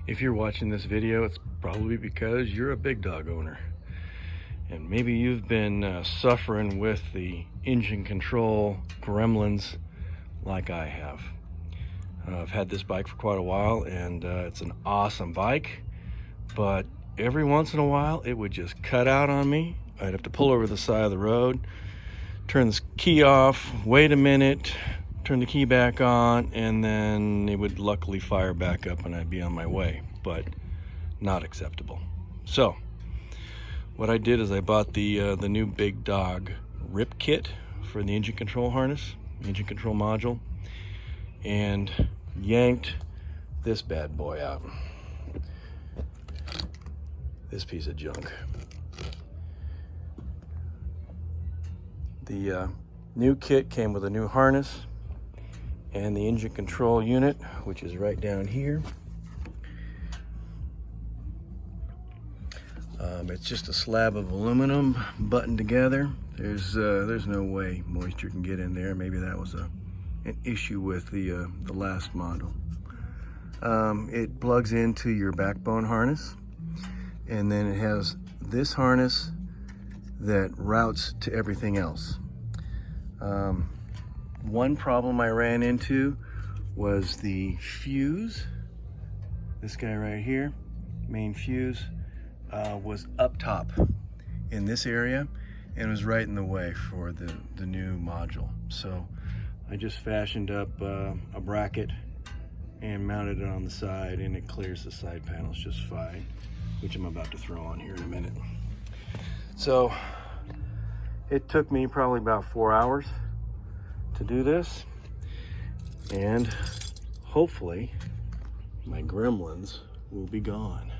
If you're watching this video, it's probably because you're a big dog owner. And maybe you've been suffering with the engine control gremlins like I have. I've had this bike for quite a while, and it's an awesome bike, but every once in a while it would just cut out on me. I'd have to pull over the side of the road, turn the key off, wait a minute, turn the key back on, and then it would luckily fire back up and I'd be on my way, but not acceptable. So what I did is I bought the new Big Dog R.I.P kit for the engine control harness, engine control module, and yanked this bad boy out. This piece of junk. The new kit came with a new harness and the engine control unit, which is right down here. It's just a slab of aluminum buttoned together. There's no way moisture can get in there. Maybe that was an issue with the last model. It plugs into your backbone harness, and then it has this harness that routes to everything else. One problem I ran into was the fuse. This guy right here, main fuse, was up top in this area and was right in the way for the new module. So I just fashioned up a bracket and mounted it on the side, and it clears the side panels just fine, which I'm about to throw on here in a minute. So it took me probably about 4 hours to do this, and hopefully my gremlins will be gone.